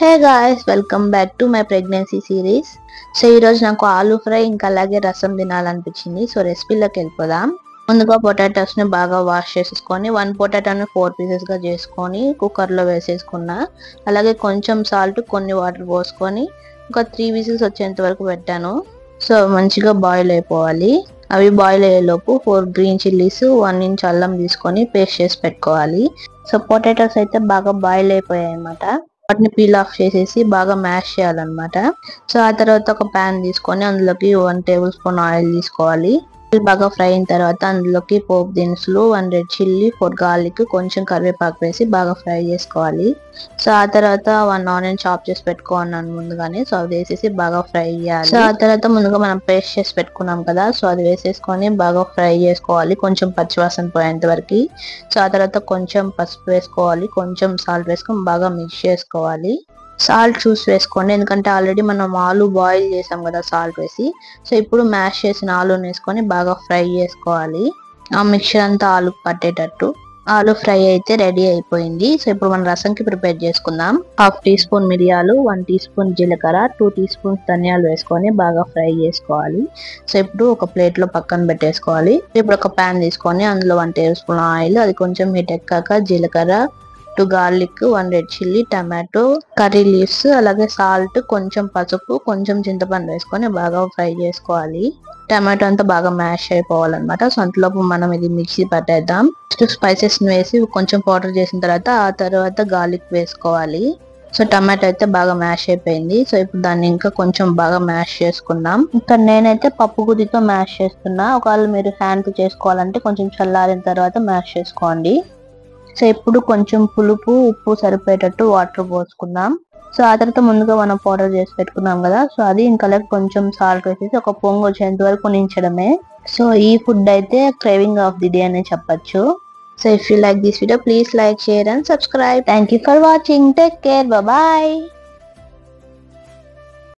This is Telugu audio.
Hey guys, welcome back to my pregnancy series. So ఈరోజు నాకు ఆలూ ఫ్రై ఇంకా అలాగే రసం తినాలనిపించింది. సో రెసిపీలోకి వెళ్ళిపోదాం. ముందుగా పొటాటోస్ ని బాగా వాష్ చేసేసుకొని 1 పొటాటోని 4 పీసెస్ గా చేసుకొని కుక్కర్ లో వేసేసుకున్నా. అలాగే కొంచెం సాల్ట్, కొన్ని వాటర్ పోసుకొని ఒక 3 విజిల్స్ వచ్చేంత వరకు పెట్టాను. సో మంచిగా బాయిల్ అయిపోవాలి. అవి బాయిల్ అయ్యేలోపు 4 గ్రీన్ చిల్లీస్, 1 ఇంచ్ అల్లం తీసుకొని పేస్ట్ చేసి పెట్టుకోవాలి. సో పొటాటోస్ అయితే బాగా బాయిల్ అయిపోయాయి అన్నమాట. వాటిని పీల్ ఆఫ్ చేసేసి బాగా మ్యాష్ చేయాలన్నమాట. సో ఆ తర్వాత ఒక ప్యాన్ తీసుకొని అందులోకి 1 టేబుల్ స్పూన్ ఆయిల్ తీసుకోవాలి. బాగా ఫ్రై అయిన తర్వాత అందులోకి పోపు దినుసులు, 1 రెడ్ చిల్లీ, 4 గార్లిక్, కొంచెం కరివేపాకు వేసి బాగా ఫ్రై చేసుకోవాలి. సో ఆ తర్వాత 1 ఆనియన్ చాప్ చేసి పెట్టుకున్నాను ముందుగానే. సో అది వేసేసి బాగా ఫ్రై చేయాలి. సో ఆ తర్వాత ముందుగా మనం పేస్ట్ చేసి పెట్టుకున్నాం కదా, సో అది వేసేసుకొని బాగా ఫ్రై చేసుకోవాలి కొంచెం పచ్చివాసన పోయేంత వరకు. సో ఆ తర్వాత కొంచెం పసుపు వేసుకోవాలి, కొంచెం సాల్ట్ వేసుకొని బాగా మిక్స్ చేసుకోవాలి. సాల్ట్ చూసి వేసుకోండి, ఎందుకంటే ఆల్రెడీ మనం ఆలు బాయిల్ చేసాం కదా సాల్ట్ వేసి. సో ఇప్పుడు మ్యాష్ చేసిన ఆలూని వేసుకొని బాగా ఫ్రై చేసుకోవాలి. ఆ మిక్చర్ అంతా ఆలు పట్టేటట్టు. ఆలు ఫ్రై అయితే రెడీ అయిపోయింది. సో ఇప్పుడు మనం రసంకి ప్రిపేర్ చేసుకుందాం. 1/2 టీ స్పూన్ మిరియాలు, 1 టీ స్పూన్ జీలకర్ర, 2 టీ స్పూన్స్ ధనియాలు వేసుకొని బాగా ఫ్రై చేసుకోవాలి. సో ఇప్పుడు ఒక ప్లేట్ లో పక్కన పెట్టేసుకోవాలి. ఇప్పుడు ఒక ప్యాన్ తీసుకొని అందులో 1 టేబుల్ స్పూన్ ఆయిల్, అది కొంచెం హీట్ ఎక్కాక జీలకర్ర, 2 garlic, 1 red chilli, tomato, curry leaves, అలాగే సాల్ట్, కొంచెం పసుపు, కొంచెం చింతపండు వేసుకొని బాగా ఫ్రై చేసుకోవాలి. టమాటో అంతా బాగా మ్యాష్ అయిపోవాలన్నమాట. సో అంతలోపు మనం ఇది మిక్సీ పట్టేద్దాం. స్పైసెస్ వేసి కొంచెం పౌడర్ చేసిన తర్వాత ఆ తర్వాత గార్లిక్ వేసుకోవాలి. సో టమాటో అయితే బాగా మ్యాష్ అయిపోయింది. సో ఇప్పుడు దాన్ని ఇంకా కొంచెం బాగా మ్యాష్ చేసుకుందాం. ఇక్కడ నేనైతే పప్పు గుత్తితో మ్యాష్ చేస్తున్నా. ఒకవేళ మీరు హ్యాండ్ తో చేసుకోవాలంటే కొంచెం చల్లారిన తర్వాత మ్యాష్ చేసుకోండి. సో ఇప్పుడు కొంచెం పులుపు, ఉప్పు సరిపోయేటట్టు వాటర్ పోసుకుందాం. సో ఆ తర్వాత ముందుగా మనం పౌడర్ చేసి పెట్టుకున్నాం కదా, సో అది ఇంకా కొంచెం సాల్ట్ వేసేసి ఒక పొంగు వచ్చేంత వరకు ఉంచడమే. సో ఈ ఫుడ్ అయితే క్రేవింగ్ ఆఫ్ ది డే అనే చెప్పచ్చు. So if you like this video, please like, share and subscribe. Thank you for watching. Take care. Bye.